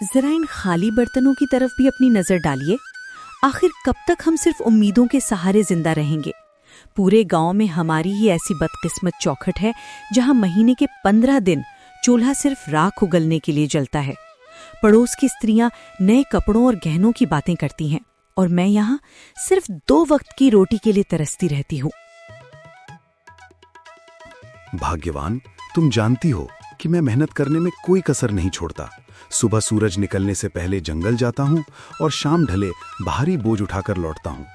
जरा इन खाली बर्तनों की तरफ भी अपनी नजर डालिए। आखिर कब तक हम सिर्फ उम्मीदों के सहारे जिंदा रहेंगे? पूरे गांव में हमारी ही ऐसी बदकिस्मत चौखट है जहां महीने के 15 दिन चूल्हा सिर्फ राख उगलने के लिए जलता है। पड़ोस की स्त्रियां नए कपड़ों और गहनों की बातें करती हैं और मैं यहाँ सिर्फ 2 वक्त की रोटी के लिए तरसती रहती हूँ। भाग्यवान, तुम जानती हो कि मैं मेहनत करने में कोई कसर नहीं छोड़ता। सुबह सूरज निकलने से पहले जंगल जाता हूँ और शाम ढले भारी बोझ उठाकर लौटता हूँ।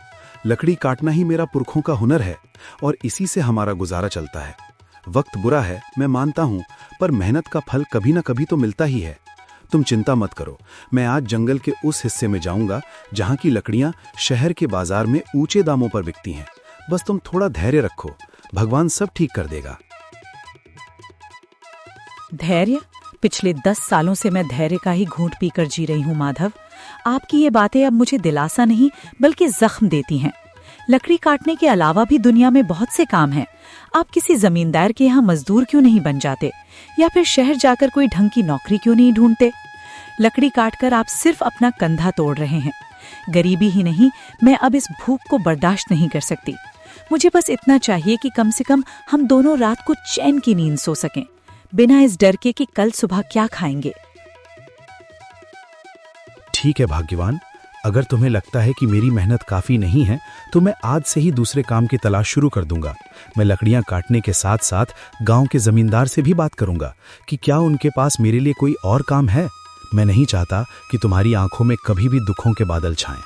लकड़ी काटना ही मेरा पुरखों का हुनर है और इसी से हमारा गुजारा चलता है। वक्त बुरा है, मैं मानता हूँ, पर मेहनत का फल कभी ना कभी तो मिलता ही है। तुम चिंता मत करो, मैं आज जंगल के उस हिस्से में जाऊंगा जहाँ की लकड़ियाँ शहर के बाजार में ऊंचे दामों पर बिकती हैं। बस तुम थोड़ा धैर्य रखो, भगवान सब ठीक कर देगा। धैर्य? पिछले 10 सालों से मैं धैर्य का ही घूंट पीकर जी रही हूँ माधव। आपकी ये बातें अब मुझे दिलासा नहीं बल्कि जख्म देती हैं। लकड़ी काटने के अलावा भी दुनिया में बहुत से काम हैं। आप किसी जमींदार के यहाँ मजदूर क्यों नहीं बन जाते, या फिर शहर जाकर कोई ढंग की नौकरी क्यों नहीं ढूंढते? लकड़ी काटकर आप सिर्फ अपना कंधा तोड़ रहे हैं। गरीबी ही नहीं, मैं अब इस भूख को बर्दाश्त नहीं कर सकती। मुझे बस इतना चाहिए कि कम से कम हम दोनों रात को चैन की नींद सो सकें, बिना इस डर के कि कल सुबह क्या खाएंगे। ठीक है भाग्यवान, अगर तुम्हें लगता है कि मेरी मेहनत काफी नहीं है तो मैं आज से ही दूसरे काम की तलाश शुरू कर दूंगा। मैं लकड़ियां काटने के साथ साथ गांव के जमींदार से भी बात करूंगा कि क्या उनके पास मेरे लिए कोई और काम है। मैं नहीं चाहता कि तुम्हारी आंखों में कभी भी दुखों के बादल छाएं।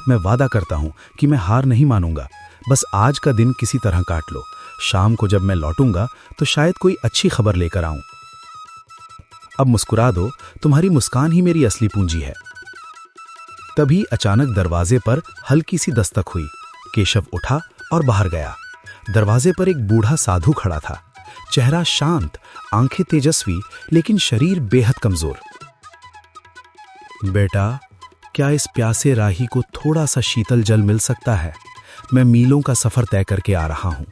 मैं वादा करता हूं कि मैं हार नहीं मानूंगा। बस आज का दिन किसी तरह काट लो। शाम को जब मैं लौटूंगा तो शायद कोई अच्छी खबर लेकर आऊं। अब मुस्कुरा दो, तुम्हारी मुस्कान ही मेरी असली पूंजी है। तभी अचानक दरवाजे पर हल्की सी दस्तक हुई। केशव उठा और बाहर गया। दरवाजे पर एक बूढ़ा साधु खड़ा था। चेहरा शांत, आंखें तेजस्वी, लेकिन शरीर बेहद कमजोर। बेटा, क्या इस प्यासे राही को थोड़ा सा शीतल जल मिल सकता है? मैं मीलों का सफर तय करके आ रहा हूं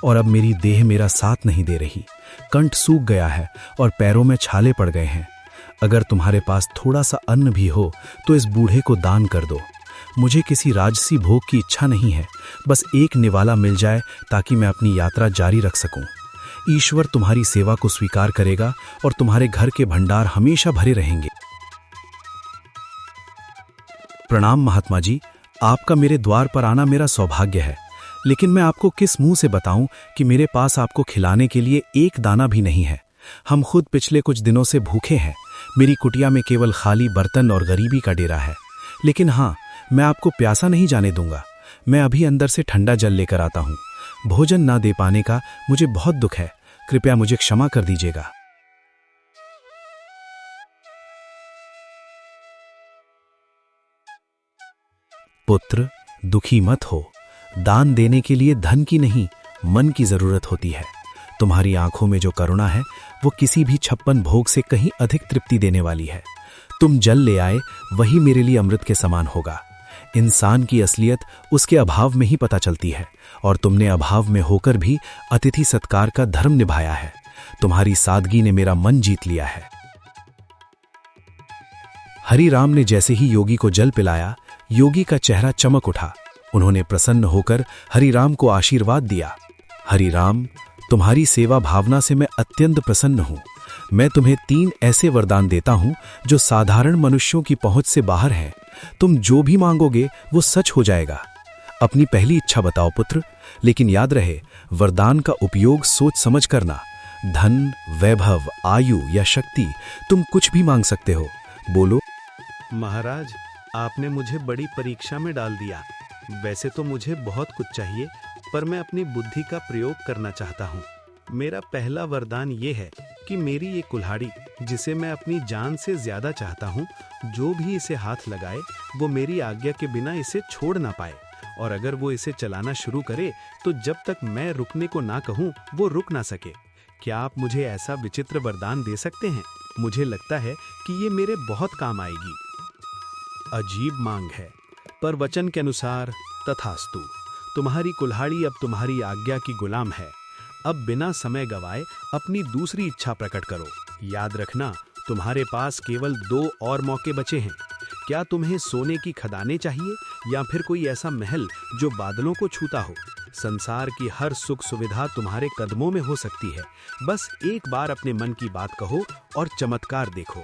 और अब मेरी देह मेरा साथ नहीं दे रही। कंठ सूख गया है और पैरों में छाले पड़ गए हैं। अगर तुम्हारे पास थोड़ा सा अन्न भी हो तो इस बूढ़े को दान कर दो। मुझे किसी राजसी भोग की इच्छा नहीं है, बस एक निवाला मिल जाए ताकि मैं अपनी यात्रा जारी रख सकूं। ईश्वर तुम्हारी सेवा को स्वीकार करेगा और तुम्हारे घर के भंडार हमेशा भरे रहेंगे। प्रणाम महात्मा जी, आपका मेरे द्वार पर आना मेरा सौभाग्य है, लेकिन मैं आपको किस मुंह से बताऊं कि मेरे पास आपको खिलाने के लिए एक दाना भी नहीं है। हम खुद पिछले कुछ दिनों से भूखे हैं। मेरी कुटिया में केवल खाली बर्तन और गरीबी का डेरा है। लेकिन हाँ, मैं आपको प्यासा नहीं जाने दूंगा। मैं अभी अंदर से ठंडा जल लेकर आता हूँ। भोजन ना दे पाने का मुझे बहुत दुख है। कृपया मुझे क्षमा कर दीजिएगा। पुत्र, दुखी मत हो। दान देने के लिए धन की नहीं, मन की जरूरत होती है। तुम्हारी आंखों में जो करुणा है वो किसी भी 56 भोग से कहीं अधिक तृप्ति देने वाली है। तुम जल ले आए, वही मेरे लिए अमृत के समान होगा। इंसान की असलियत उसके अभाव में ही पता चलती है, और तुमने अभाव में होकर भी अतिथि सत्कार का धर्म निभाया है। तुम्हारी सादगी ने मेरा मन जीत लिया है। हरिराम ने जैसे ही योगी को जल पिलाया, योगी का चेहरा चमक उठा। उन्होंने प्रसन्न होकर हरिराम को आशीर्वाद दिया। हरिराम, तुम्हारी सेवा भावना से मैं अत्यंत प्रसन्न हूं। मैं तुम्हें 3 ऐसे वरदान देता हूं जो साधारण मनुष्यों की पहुंच से बाहर हैं। तुम जो भी मांगोगे वो सच हो जाएगा। अपनी पहली इच्छा बताओ पुत्र, लेकिन याद रहे, वरदान का उपयोग सोच समझ करना। धन, वैभव, आयु या शक्ति, तुम कुछ भी मांग सकते हो। बोलो। महाराज, आपने मुझे बड़ी परीक्षा में डाल दिया। वैसे तो मुझे बहुत कुछ चाहिए, पर मैं अपनी बुद्धि का प्रयोग करना चाहता हूँ। मेरा पहला वरदान ये है कि मेरी ये कुल्हाड़ी, जिसे मैं अपनी जान से ज्यादा चाहता हूँ, जो भी इसे हाथ लगाए वो मेरी आज्ञा के बिना इसे छोड़ ना पाए, और अगर वो इसे चलाना शुरू करे तो जब तक मैं रुकने को ना कहूँ वो रुक ना सके। क्या आप मुझे ऐसा विचित्र वरदान दे सकते हैं? मुझे लगता है कि ये मेरे बहुत काम आएगी। अजीब मांग है, पर वचन के अनुसार तथास्तु। तुम्हारी कुल्हाड़ी अब तुम्हारी आज्ञा की गुलाम है। अब बिना समय गवाए अपनी दूसरी इच्छा प्रकट करो। याद रखना, तुम्हारे पास केवल 2 और मौके बचे हैं। क्या तुम्हें सोने की खदानें चाहिए या फिर कोई ऐसा महल जो बादलों को छूता हो? संसार की हर सुख सुविधा तुम्हारे कदमों में हो सकती है। बस एक बार अपने मन की बात कहो और चमत्कार देखो।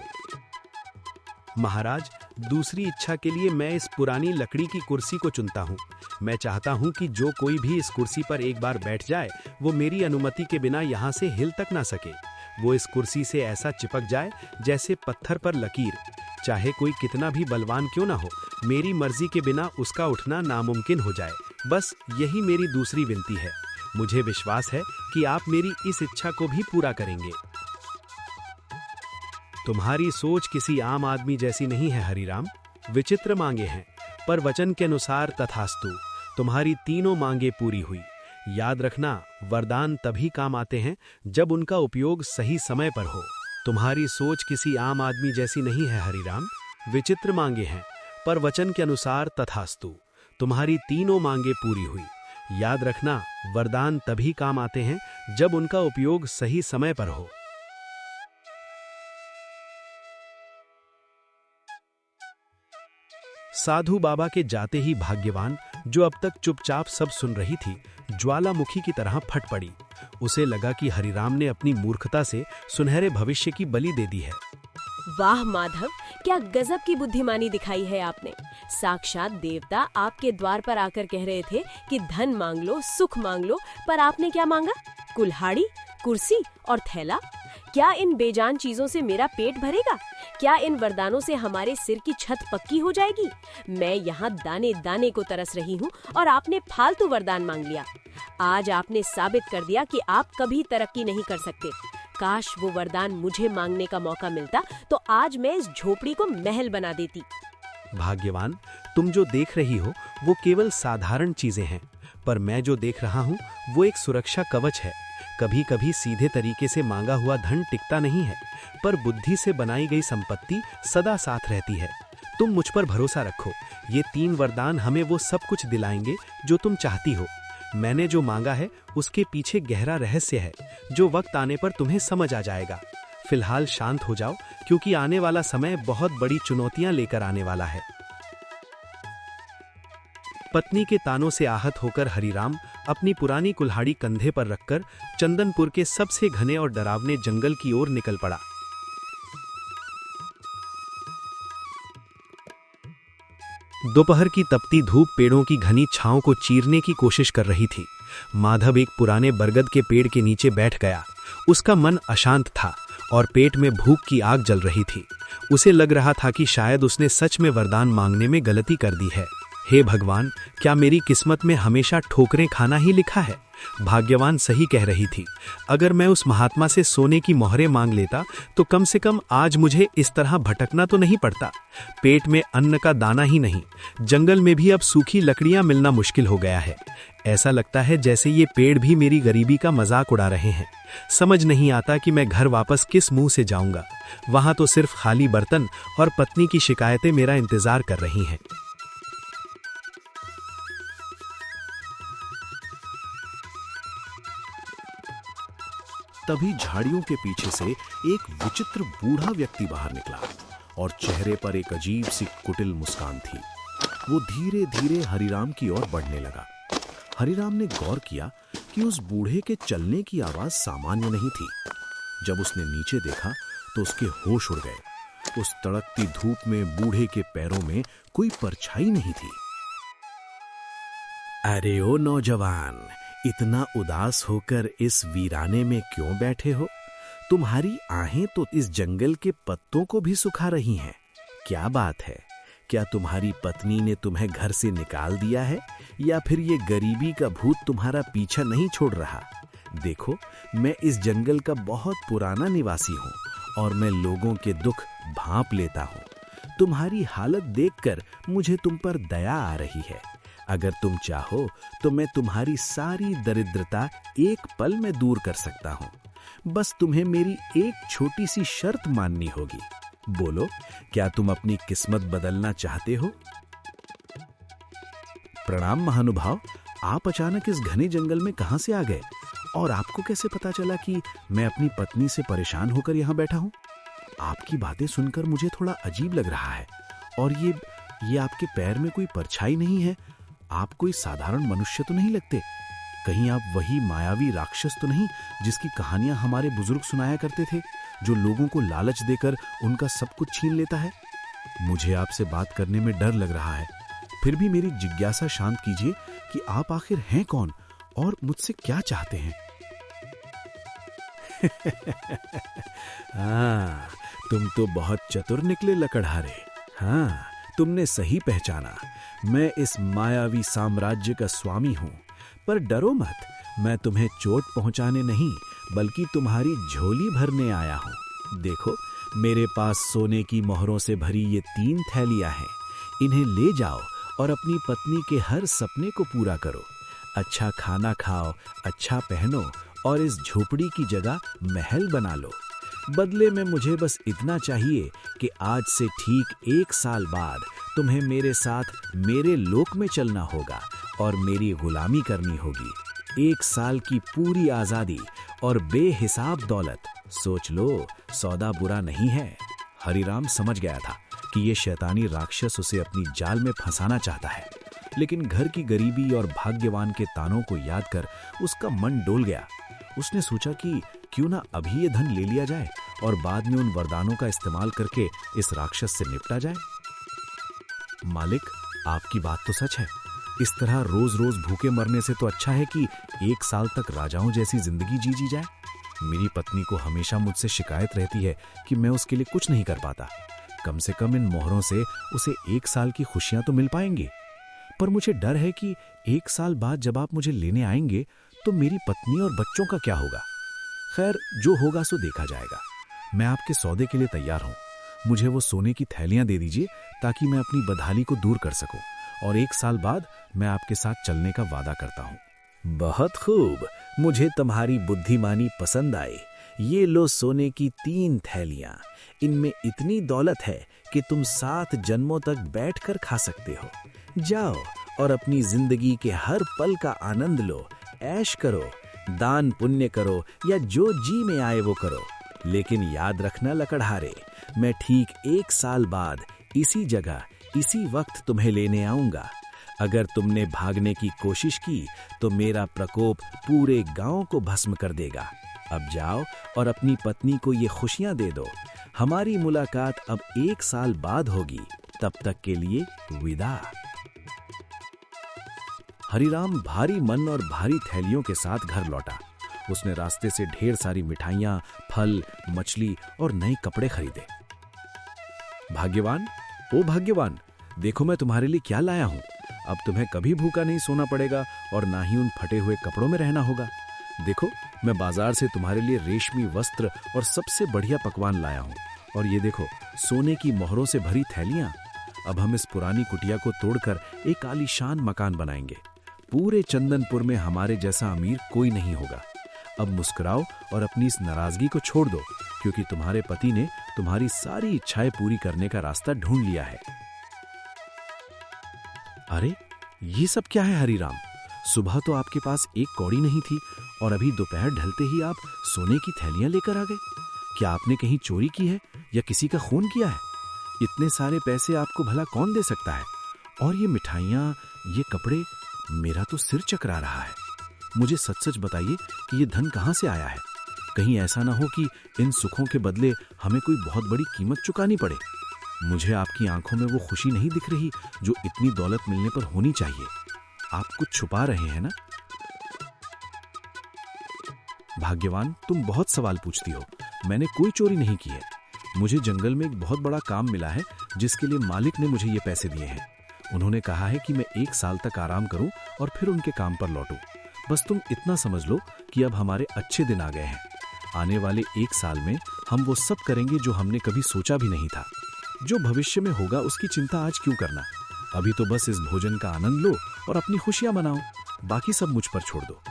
महाराज, दूसरी इच्छा के लिए मैं इस पुरानी लकड़ी की कुर्सी को चुनता हूँ। मैं चाहता हूँ कि जो कोई भी इस कुर्सी पर एक बार बैठ जाए वो मेरी अनुमति के बिना यहाँ से हिल तक ना सके। वो इस कुर्सी से ऐसा चिपक जाए जैसे पत्थर पर लकीर। चाहे कोई कितना भी बलवान क्यों ना हो, मेरी मर्जी के बिना उसका उठना नामुमकिन हो जाए। बस यही मेरी दूसरी विनती है। मुझे विश्वास है कि आप मेरी इस इच्छा को भी पूरा करेंगे। तुम्हारी सोच किसी आम आदमी जैसी नहीं है हरिराम। विचित्र मांगे हैं, पर वचन के अनुसार तथास्तु। तुम्हारी तीनों मांगे पूरी हुई। याद रखना, वरदान तभी काम आते हैं जब उनका उपयोग सही समय पर हो। तुम्हारी सोच किसी आम आदमी जैसी नहीं है हरिराम। विचित्र मांगे हैं, पर वचन के अनुसार तथास्तु। तुम्हारी तीनों मांगे पूरी हुई। याद रखना, वरदान तभी काम आते हैं जब उनका उपयोग सही समय पर हो। साधु बाबा के जाते ही भाग्यवान, जो अब तक चुपचाप सब सुन रही थी, ज्वालामुखी की तरह फट पड़ी। उसे लगा कि हरिराम ने अपनी मूर्खता से सुनहरे भविष्य की बलि दे दी है। वाह माधव, क्या गजब की बुद्धिमानी दिखाई है आपने। साक्षात देवता आपके द्वार पर आकर कह रहे थे कि धन मांग लो, सुख मांग लो, पर आपने क्या मांगा? कुल्हाड़ी, कुर्सी और थैला। क्या इन बेजान चीजों से मेरा पेट भरेगा? क्या इन वरदानों से हमारे सिर की छत पक्की हो जाएगी? मैं यहाँ दाने दाने को तरस रही हूँ और आपने फालतू वरदान मांग लिया। आज आपने साबित कर दिया कि आप कभी तरक्की नहीं कर सकते। काश वो वरदान मुझे मांगने का मौका मिलता तो आज मैं इस झोपड़ी को महल बना देती। भाग्यवान, तुम जो देख रही हो वो केवल साधारण चीजें हैं, पर मैं जो देख रहा हूँ वो एक सुरक्षा कवच है। कभी कभी सीधे तरीके से मांगा हुआ धन टिकता नहीं है, पर बुद्धि से बनाई गई संपत्ति सदा साथ रहती है। तुम मुझ पर भरोसा रखो। ये 3 वरदान हमें वो सब कुछ दिलाएंगे जो तुम चाहती हो। मैंने जो मांगा है उसके पीछे गहरा रहस्य है, जो वक्त आने पर तुम्हें समझ आ जाएगा। फिलहाल शांत हो जाओ, क्योंकि आने वाला समय बहुत बड़ी चुनौतियां लेकर आने वाला है। पत्नी के तानों से आहत होकर हरिराम अपनी पुरानी कुल्हाड़ी कंधे पर रखकर चंदनपुर के सबसे घने और डरावने जंगल की ओर निकल पड़ा। दोपहर की तपती धूप पेड़ों की घनी छांव को चीरने की कोशिश कर रही थी। माधव एक पुराने बरगद के पेड़ के नीचे बैठ गया। उसका मन अशांत था और पेट में भूख की आग जल रही थी। उसे लग रहा था कि शायद उसने सच में वरदान मांगने में गलती कर दी है। हे भगवान, क्या मेरी किस्मत में हमेशा ठोकरें खाना ही लिखा है? भाग्यवान सही कह रही थी। अगर मैं उस महात्मा से सोने की मोहरें मांग लेता तो कम से कम आज मुझे इस तरह भटकना तो नहीं पड़ता। पेट में अन्न का दाना ही नहीं, जंगल में भी अब सूखी लकड़ियां मिलना मुश्किल हो गया है। ऐसा लगता है जैसे ये पेड़ भी मेरी गरीबी का मजाक उड़ा रहे हैं। समझ नहीं आता कि मैं घर वापस किस मुंह से जाऊंगा। वहां तो सिर्फ खाली बर्तन और पत्नी की शिकायतें मेरा इंतजार कर रही हैं। तभी झाड़ियों के पीछे से एक विचित्र बूढ़ा व्यक्ति बाहर निकला और चेहरे पर एक अजीब सी कुटिल मुस्कान थी। वो धीरे धीरे हरिराम की ओर बढ़ने लगा। हरिराम ने गौर किया कि उस बूढ़े के चलने की आवाज सामान्य नहीं थी। जब उसने नीचे देखा तो उसके होश उड़ गए। उस तड़कती धूप में बूढ़े के पैरों में कोई परछाई नहीं थी। अरे ओ नौजवान, इतना उदास होकर इस वीराने में क्यों बैठे हो? तुम्हारी आहें तो इस जंगल के पत्तों को भी सुखा रही हैं। क्या बात है? क्या तुम्हारी पत्नी ने तुम्हें घर से निकाल दिया है, या फिर ये गरीबी का भूत तुम्हारा पीछा नहीं छोड़ रहा? देखो, मैं इस जंगल का बहुत पुराना निवासी हूँ और मैं लोगों के दुख भांप लेता हूँ। तुम्हारी हालत देखकर मुझे तुम पर दया आ रही है। अगर तुम चाहो तो मैं तुम्हारी सारी दरिद्रता एक पल में दूर कर सकता हूँ। बस तुम्हें मेरी एक छोटी सी शर्त माननी होगी। बोलो, क्या तुम अपनी किस्मत बदलना चाहते हो? प्रणाम महानुभाव, आप अचानक इस घने जंगल में कहां से आ गए और आपको कैसे पता चला कि मैं अपनी पत्नी से परेशान होकर यहां बैठा हूं? आपकी बातें सुनकर मुझे थोड़ा अजीब लग रहा है। और ये आपके पैर में कोई परछाई नहीं है। आप कोई साधारण मनुष्य तो नहीं लगते। कहीं आप वही मायावी राक्षस तो नहीं जिसकी कहानियां हमारे बुजुर्ग सुनाया करते थे, जो लोगों को लालच देकर उनका सब कुछ छीन लेता है? मुझे आपसे बात करने में डर लग रहा है। फिर भी मेरी जिज्ञासा शांत कीजिए कि आप आखिर हैं कौन और मुझसे क्या चाहते हैं? हाँ, तुम तो बहुत चतुर निकले लकड़हारे। हाँ, तुमने सही पहचाना। मैं इस मायावी साम्राज्य का स्वामी हूँ। पर डरो मत, मैं तुम्हें चोट पहुँचाने नहीं बल्कि तुम्हारी झोली भरने आया हूँ। देखो, मेरे पास सोने की मोहरों से भरी ये 3 थैलियाँ हैं। इन्हें ले जाओ और अपनी पत्नी के हर सपने को पूरा करो। अच्छा खाना खाओ, अच्छा पहनो और इस झोपड़ी की जगह महल बना लो। बदले में मुझे बस इतना चाहिए कि आज से ठीक 1 साल बाद तुम्हें मेरे साथ मेरे लोक में चलना होगा और मेरी गुलामी करनी होगी। 1 साल की पूरी आजादी और बेहिसाब दौलत। सोच लो, सौदा बुरा नहीं है। हरिराम समझ गया था कि ये शैतानी राक्षस उसे अपनी जाल में फंसाना चाहता है, लेकिन घर की गरीबी और भाग्यवान के तानों को याद कर उसका मन डोल गया। उसने सोचा कि क्यों ना अभी ये धन ले लिया जाए और बाद में उन वरदानों का इस्तेमाल करके इस राक्षस से निपटा जाए। मालिक, आपकी बात तो सच है। इस तरह रोज रोज भूखे मरने से तो अच्छा है कि 1 साल तक राजाओं जैसी जिंदगी जी जाए। मेरी पत्नी को हमेशा मुझसे शिकायत रहती है कि मैं उसके लिए कुछ नहीं कर पाता। कम से कम इन मोहरों से उसे 1 साल की खुशियां तो मिल पाएंगी। पर मुझे डर है कि 1 साल बाद जब आप मुझे लेने आएंगे तो मेरी पत्नी और बच्चों का क्या होगा? खैर, जो होगा सो देखा जाएगा। मैं आपके सौदे के लिए तैयार हूँ। मुझे वो सोने की थैलियां दे दीजिए ताकि मैं अपनी बदहाली को दूर कर सकूं और 1 साल बाद मैं आपके साथ चलने का वादा करता हूँ। बहुत खूब, मुझे तुम्हारी बुद्धिमानी पसंद आई। ये लो सोने की 3 थैलियां। इनमें इतनी दौलत है कि तुम 7 जन्मों तक बैठकर खा सकते हो। जाओ और अपनी जिंदगी के हर पल का आनंद लो, ऐश करो, दान पुण्य करो या जो जी में आए वो करो। लेकिन याद रखना लकड़हारे, मैं ठीक 1 साल बाद इसी जगह इसी वक्त तुम्हें लेने आऊंगा। अगर तुमने भागने की कोशिश की तो मेरा प्रकोप पूरे गांव को भस्म कर देगा। अब जाओ और अपनी पत्नी को ये खुशियां दे दो। हमारी मुलाकात अब 1 साल बाद होगी। तब तक के लिए विदा। हरिराम भारी मन और भारी थैलियों के साथ घर लौटा। उसने रास्ते से ढेर सारी मिठाइयां, फल, मछली और नए कपड़े खरीदे। भाग्यवान, ओ भाग्यवान, देखो मैं तुम्हारे लिए क्या लाया हूं। अब तुम्हें कभी भूखा नहीं सोना पड़ेगा और ना ही उन फटे हुए कपड़ों में रहना होगा। देखो, मैं बाजार से तुम्हारे लिए रेशमी वस्त्र और सबसे बढ़िया पकवान लाया हूं। और ये देखो, सोने की मोहरों से भरी थैलियां। अब हम इस पुरानी कुटिया को तोड़कर एक आलीशान मकान बनाएंगे। पूरे चंदनपुर में हमारे जैसा अमीर कोई नहीं होगा। अब मुस्कुराओ और अपनी इस नाराजगी को छोड़ दो, क्योंकि तुम्हारे पति ने तुम्हारी सारी इच्छाएं पूरी करने का रास्ता ढूंढ लिया है। अरे, ये सब क्या है हरिराम? सुबह तो आपके पास एक कौड़ी नहीं थी और अभी दोपहर ढलते ही आप सोने की थैलियां लेकर आ गए। क्या आपने कहीं चोरी की है या किसी का खून किया है? इतने सारे पैसे आपको भला कौन दे सकता है? और ये मिठाइयां, ये कपड़े, मेरा तो सिर चकरा रहा है। मुझे सच सच बताइए कि ये धन कहां से आया है? कहीं ऐसा ना हो कि इन सुखों के बदले हमें कोई बहुत बड़ी कीमत चुकानी पड़े। मुझे आपकी आंखों में वो खुशी नहीं दिख रही जो इतनी दौलत मिलने पर होनी चाहिए। आप कुछ छुपा रहे हैं ना? भाग्यवान, तुम बहुत सवाल पूछती हो। मैंने कोई चोरी नहीं की है। मुझे जंगल में एक बहुत बड़ा काम मिला है जिसके लिए मालिक ने मुझे ये पैसे दिए हैं। उन्होंने कहा है कि मैं 1 साल तक आराम करूं और फिर उनके काम पर लौटूं। बस तुम इतना समझ लो कि अब हमारे अच्छे दिन आ गए हैं। आने वाले 1 साल में हम वो सब करेंगे जो हमने कभी सोचा भी नहीं था। जो भविष्य में होगा उसकी चिंता आज क्यों करना? अभी तो बस इस भोजन का आनंद लो और अपनी खुशियां मनाओ। बाकी सब मुझ पर छोड़ दो।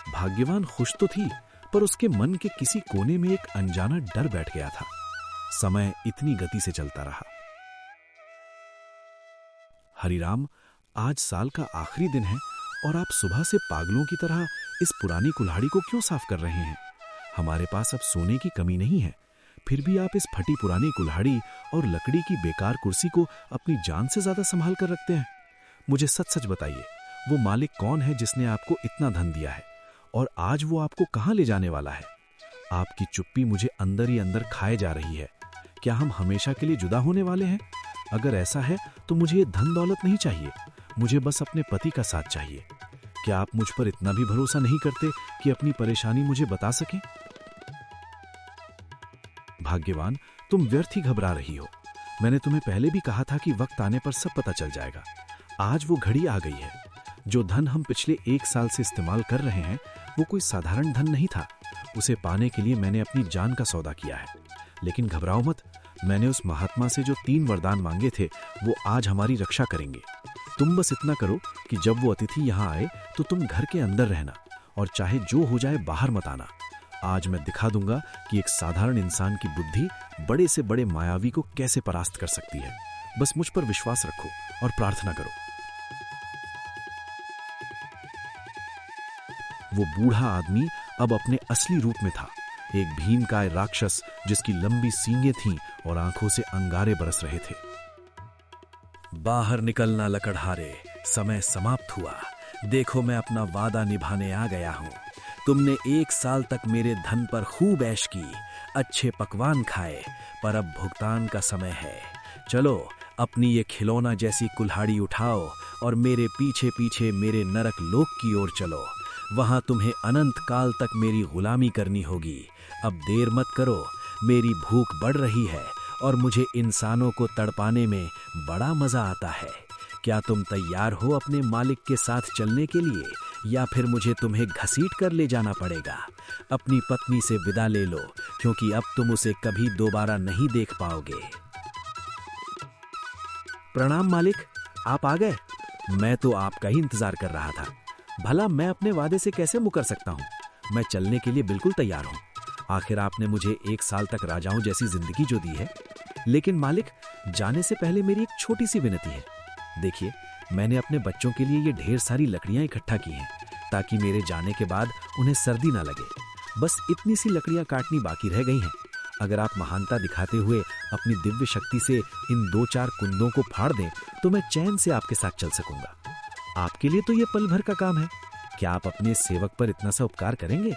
भाग्यवान खुश तो थी, पर उसके मन के किसी कोने में एक अनजाना डर बैठ गया था। समय इतनी गति से चलता रहा। हरिराम, आज साल का आखिरी दिन है और आप सुबह से पागलों की तरह इस पुरानी कुल्हाड़ी को क्यों साफ कर रहे हैं? हमारे पास अब सोने की कमी नहीं है, फिर भी आप इस फटी पुरानी कुल्हाड़ी और लकड़ी की बेकार कुर्सी को अपनी जान से ज्यादा संभाल कर रखते हैं। मुझे सच सच बताइए, वो मालिक कौन है जिसने आपको इतना धन दिया है, और आज वो आपको कहाँ ले जाने वाला है? आपकी चुप्पी मुझे अंदर ही अंदर खाए जा रही है। क्या हम हमेशा के लिए जुदा होने वाले हैं? अगर ऐसा है तो मुझे ये धन दौलत नहीं चाहिए, मुझे बस अपने पति का साथ चाहिए। क्या आप मुझ पर इतना भी भरोसा नहीं करते कि अपनी परेशानी मुझे बता सकें? भाग्यवान, तुम व्यर्थ ही घबरा रही हो। मैंने तुम्हें पहले भी कहा था कि वक्त आने पर सब पता चल जाएगा। आज वो घड़ी आ गई है। जो धन हम पिछले 1 साल से इस्तेमाल कर रहे हैं वो कोई साधारण धन नहीं था। उसे पाने के लिए मैंने अपनी जान का सौदा किया है। लेकिन घबराओ मत, मैंने उस महात्मा से जो 3 वरदान मांगे थे वो आज हमारी रक्षा करेंगे। तुम बस इतना करो कि जब वो अतिथि यहाँ आए तो तुम घर के अंदर रहना, और चाहे जो हो जाए बाहर मत आना। आज मैं दिखा दूंगा कि एक साधारण इंसान की बुद्धि बड़े से बड़े मायावी को कैसे परास्त कर सकती है। बस मुझ पर विश्वास रखो और प्रार्थना करो। वो बूढ़ा आदमी अब अपने असली रूप में था, एक भीमकाय राक्षस जिसकी लंबी सींगें थीं और आंखों से अंगारे बरस रहे थे। बाहर निकलना लकड़हारे, समय समाप्त हुआ। देखो मैं अपना वादा निभाने आ गया हूं। तुमने 1 साल तक मेरे धन पर खूब ऐश की, अच्छे पकवान खाए, पर अब भुगतान का समय है। चलो अपनी ये खिलौना जैसी कुल्हाड़ी उठाओ और मेरे पीछे पीछे मेरे नरक लोक की ओर चलो। वहां तुम्हें अनंत काल तक मेरी गुलामी करनी होगी। अब देर मत करो, मेरी भूख बढ़ रही है और मुझे इंसानों को तड़पाने में बड़ा मजा आता है। क्या तुम तैयार हो अपने मालिक के साथ चलने के लिए, या फिर मुझे तुम्हें घसीट कर ले जाना पड़ेगा? अपनी पत्नी से विदा ले लो, क्योंकि अब तुम उसे कभी दोबारा नहीं देख पाओगे। प्रणाम मालिक, आप आ गए। मैं तो आपका ही इंतजार कर रहा था। भला मैं अपने वादे से कैसे मुकर सकता हूँ? मैं चलने के लिए बिल्कुल तैयार हूँ। आखिर आपने मुझे 1 साल तक राजाओं जैसी जिंदगी जो दी है। लेकिन मालिक, जाने से पहले मेरी एक छोटी सी विनती है। देखिए, मैंने अपने बच्चों के लिए ये ढेर सारी लकड़ियां इकट्ठा की हैं, ताकि मेरे जाने के बाद उन्हें सर्दी ना लगे। बस इतनी सी लकड़ियां काटनी बाकी रह गई हैं। अगर आप महानता दिखाते हुए अपनी दिव्य शक्ति से इन 2-4 कुंदों को फाड़ दें तो मैं चैन से आपके साथ चल सकूंगा। आपके लिए तो ये पल भर का काम है। क्या आप अपने सेवक पर इतना सा उपकार करेंगे?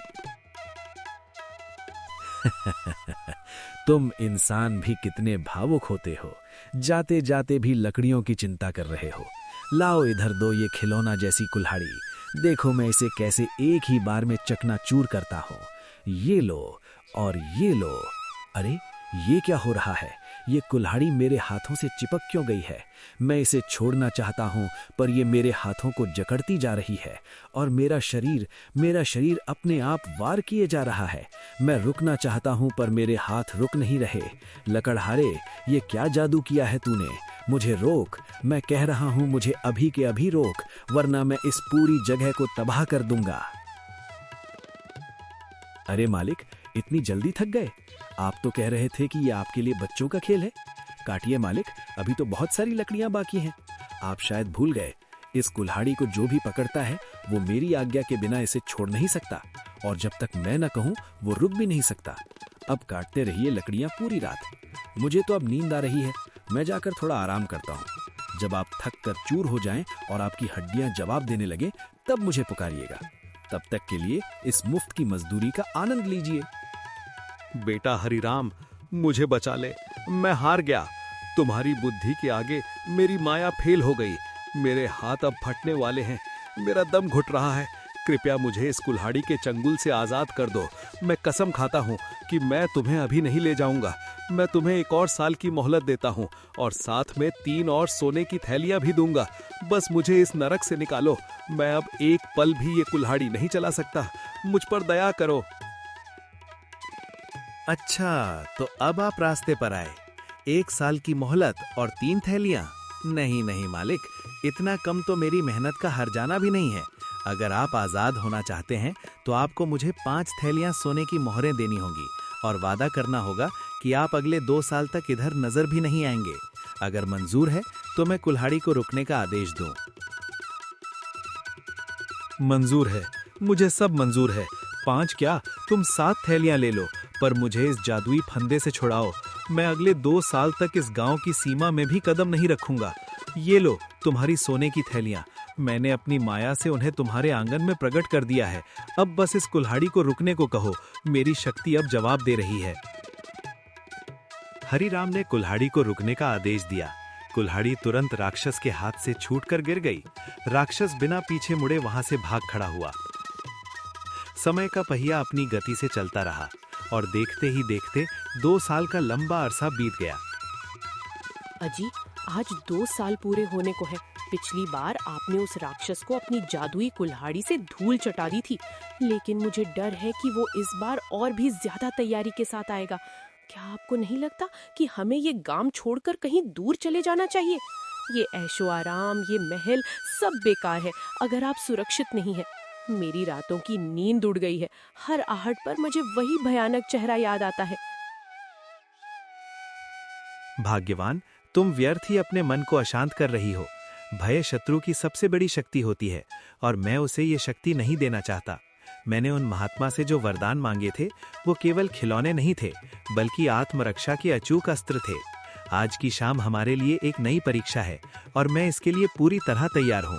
तुम इंसान भी कितने भावुक होते हो, जाते जाते भी लकड़ियों की चिंता कर रहे हो। लाओ इधर दो ये खिलौना जैसी कुल्हाड़ी, देखो मैं इसे कैसे एक ही बार में चकनाचूर करता हूँ। ये लो और ये लो। अरे ये क्या हो रहा है? ये कुल्हाड़ी मेरे हाथों से चिपक क्यों गई है? मैं इसे छोड़ना चाहता हूँ पर ये मेरे हाथों को जकड़ती जा रही है और मेरा शरीर अपने आप वार किए जा रहा है। मैं रुकना चाहता हूँ पर मेरे हाथ रुक नहीं रहे। लकड़हारे, ये क्या जादू किया है तूने? मुझे रोक, मैं कह रहा हूँ मुझे अभी के अभी रोक, वरना मैं इस पूरी जगह को तबाह कर दूंगा। अरे मालिक, इतनी जल्दी थक गए? आप तो कह रहे थे कि ये आपके लिए बच्चों का खेल है। काटिए मालिक, अभी तो बहुत सारी लकड़ियां बाकी हैं। आप शायद भूल गए, इस कुल्हाड़ी को जो भी पकड़ता है वो मेरी आज्ञा के बिना इसे छोड़ नहीं सकता, और जब तक मैं न कहूं वो रुक भी नहीं सकता। अब काटते रहिए लकड़ियां पूरी रात। मुझे तो अब नींद आ रही है, मैं जाकर थोड़ा आराम करता हूँ। जब आप थक कर चूर हो जाएं और आपकी हड्डियां जवाब देने लगे तब मुझे पुकारिएगा। तब तक के लिए इस मुफ्त की मजदूरी का आनंद लीजिए। बेटा हरिराम, मुझे बचा ले, मैं हार गया। तुम्हारी बुद्धि के आगे मेरी माया फेल हो गई। मेरे हाथ अब फटने वाले हैं, मेरा दम घुट रहा है। कृपया मुझे इस कुल्हाड़ी के चंगुल से आजाद कर दो। मैं कसम खाता हूँ कि मैं तुम्हें अभी नहीं ले जाऊंगा। मैं तुम्हें 1 और साल की मोहलत देता हूँ और साथ में 3 और सोने की थैलियां भी दूंगा। बस मुझे इस नरक से निकालो। मैं अब एक पल भी ये कुल्हाड़ी नहीं चला सकता। मुझ पर दया करो। अच्छा, तो अब आप रास्ते पर आए। 1 साल की मोहलत और 3 थैलियां? नहीं नहीं मालिक, इतना कम तो मेरी मेहनत का हर्जाना भी नहीं है। अगर आप आजाद होना चाहते हैं तो आपको मुझे 5 थैलियां सोने की मोहरें देनी होंगी और वादा करना होगा कि आप अगले 2 साल तक इधर नजर भी नहीं आएंगे। अगर मंजूर है तो मैं कुल्हाड़ी को रुकने का आदेश दूं। मंजूर है, मुझे सब मंजूर है, 5 क्या, तुम 7 थैलियां ले लो, पर मुझे इस जादुई फंदे से छुड़ाओ। मैं अगले 2 साल तक इस गांव की सीमा में भी कदम नहीं रखूंगा। ये लो तुम्हारी सोने की थैलियां। मैंने अपनी माया से उन्हें तुम्हारे आंगन में प्रकट कर दिया है। अब बस इस कुल्हाड़ी को रुकने को कहो, मेरी शक्ति अब जवाब दे रही है। हरिराम ने कुल्हाड़ी को रुकने का आदेश दिया। कुल्हाड़ी तुरंत राक्षस के हाथ से छूटकर गिर गई। राक्षस बिना पीछे मुड़े वहां से भाग खड़ा हुआ। समय का पहिया अपनी गति से चलता रहा और देखते ही देखते 2 साल का लंबा अरसा बीत गया। अजी, आज 2 साल पूरे होने को है। पिछली बार आपने उस राक्षस को अपनी जादुई कुल्हाड़ी से धूल चटा दी थी, लेकिन मुझे डर है कि वो इस बार और भी ज्यादा तैयारी के साथ आएगा। क्या आपको नहीं लगता कि हमें ये गांव छोड़कर कहीं दूर चले जाना चाहिए? ये ऐशो आराम, ये महल सब बेकार है अगर आप सुरक्षित नहीं है। मेरी रातों की नींद उड़ गई है। हर आहट पर मुझे वही भयानक चेहरा याद आता है। भाग्यवान, तुम व्यर्थ ही अपने मन को अशांत कर रही हो। भय शत्रु की सबसे बड़ी शक्ति होती है और मैं उसे ये शक्ति नहीं देना चाहता। मैंने उन महात्मा से जो वरदान मांगे थे वो केवल खिलौने नहीं थे, बल्कि आत्मरक्षा के अचूक अस्त्र थे। आज की शाम हमारे लिए एक नई परीक्षा है और मैं इसके लिए पूरी तरह तैयार हूं।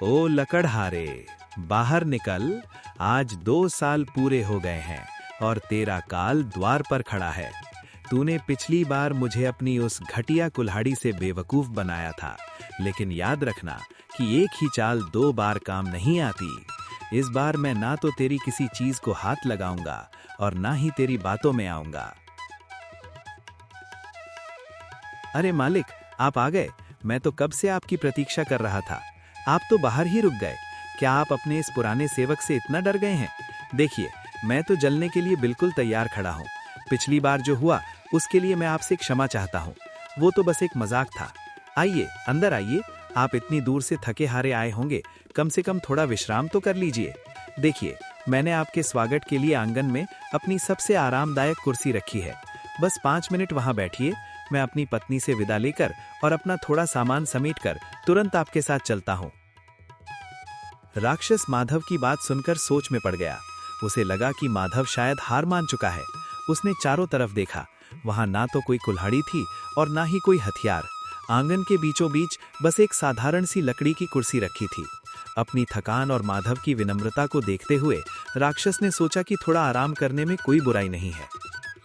ओ लकड़हारे, बाहर निकल। आज 2 साल पूरे हो गए हैं और तेरा काल द्वार पर खड़ा है। तूने पिछली बार मुझे अपनी उस घटिया कुल्हाड़ी से बेवकूफ बनाया था, लेकिन याद रखना कि एक ही चाल 2 बार काम नहीं आती। इस बार मैं ना तो तेरी किसी चीज को हाथ लगाऊंगा और ना ही तेरी बातों में आऊंगा। अरे मालिक, आप आ गए। मैं तो कब से आपकी प्रतीक्षा कर रहा था। आप तो बाहर ही रुक गए। क्या आप अपने इस पुराने सेवक से इतना डर गए हैं? देखिए, मैं तो जलने के लिए बिल्कुल तैयार खड़ा हूँ। पिछली बार जो हुआ उसके लिए मैं आपसे क्षमा चाहता हूँ। वो तो बस एक मजाक था। आइए, अंदर आइए। आप इतनी दूर से थके हारे आए होंगे, कम से कम थोड़ा विश्राम तो कर लीजिए। देखिए, मैंने आपके स्वागत के लिए आंगन में अपनी सबसे आरामदायक कुर्सी रखी है। बस 5 मिनट वहां बैठिए। मैं अपनी पत्नी से विदा लेकर और अपना थोड़ा सामान समेटकर तुरंत आपके साथ चलता हूँ। राक्षस माधव की बात सुनकर सोच में पड़ गया। उसे लगा कि माधव शायद हार मान चुका है। उसने चारों तरफ देखा। वहां ना तो कोई कुल्हाड़ी थी और ना ही कोई हथियार। आंगन के बीचों बीच बस एक साधारण सी लकड़ी की कुर्सी रखी थी। अपनी थकान और माधव की विनम्रता को देखते हुए राक्षस ने सोचा कि थोड़ा आराम करने में कोई बुराई नहीं है।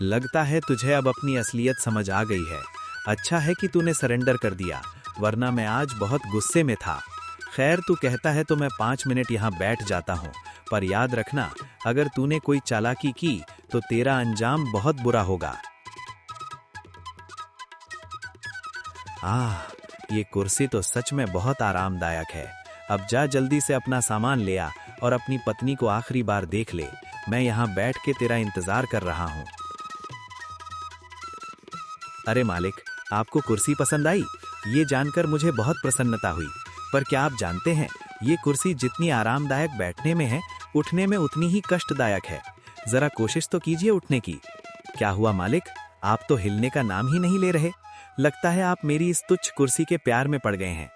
लगता है तुझे अब अपनी असलियत समझ आ गई है। अच्छा है कि तूने सरेंडर कर दिया, वरना मैं आज बहुत गुस्से में था। खैर, तू कहता है तो मैं 5 मिनट यहाँ बैठ जाता हूँ, पर याद रखना, अगर तूने कोई चालाकी की तो तेरा अंजाम बहुत बुरा होगा। ये कुर्सी तो सच में बहुत आरामदायक है। अब जा जल्दी से अपना सामान ले आ और अपनी पत्नी को आखिरी बार देख ले। मैं यहाँ बैठ के तेरा इंतजार कर रहा हूँ। अरे मालिक, आपको कुर्सी पसंद आई? ये जानकर मुझे बहुत प्रसन्नता हुई। पर क्या आप जानते हैं, ये कुर्सी जितनी आरामदायक बैठने में है, उठने में उतनी ही कष्टदायक है। जरा कोशिश तो कीजिए उठने की। क्या हुआ मालिक, आप तो हिलने का नाम ही नहीं ले रहे। लगता है आप मेरी इस तुच्छ कुर्सी के प्यार में पड़ गए हैं।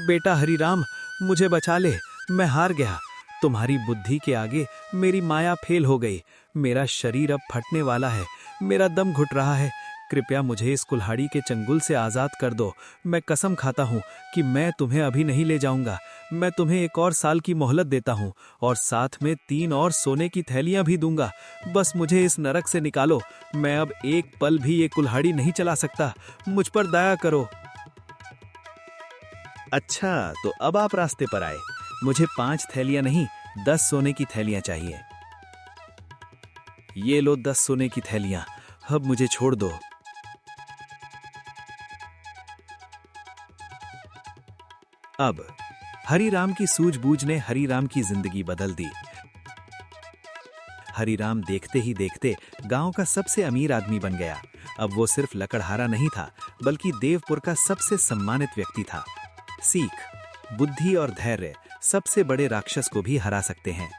बेटा हरिराम, मुझे बचा ले। मैं हार गया। तुम्हारी बुद्धि के आगे मेरी माया फेल हो गई। मेरा शरीर अब फटने वाला है। मेरा दम घुट रहा है। कृपया मुझे इस कुल्हाड़ी के चंगुल से आजाद कर दो। मैं कसम खाता हूँ कि मैं तुम्हें अभी नहीं ले जाऊंगा। मैं तुम्हें 1 और साल की मोहलत देता हूँ और साथ में 3 और सोने की थैलियां भी दूंगा। बस मुझे इस नरक से निकालो। मैं अब एक पल भी ये कुल्हाड़ी नहीं चला सकता। मुझ पर दया करो। अच्छा, तो अब आप रास्ते पर आए। मुझे 5 थैलियां नहीं, 10 सोने की थैलियां चाहिए। ये लो 10 सोने की थैलियां। अब मुझे छोड़ दो। अब हरिराम की सूझबूझ ने हरिराम की जिंदगी बदल दी। हरिराम देखते ही देखते गांव का सबसे अमीर आदमी बन गया। अब वो सिर्फ लकड़हारा नहीं था, बल्कि देवपुर का सबसे सम्मानित व्यक्ति था। सीख, बुद्धि और धैर्य सबसे बड़े राक्षस को भी हरा सकते हैं।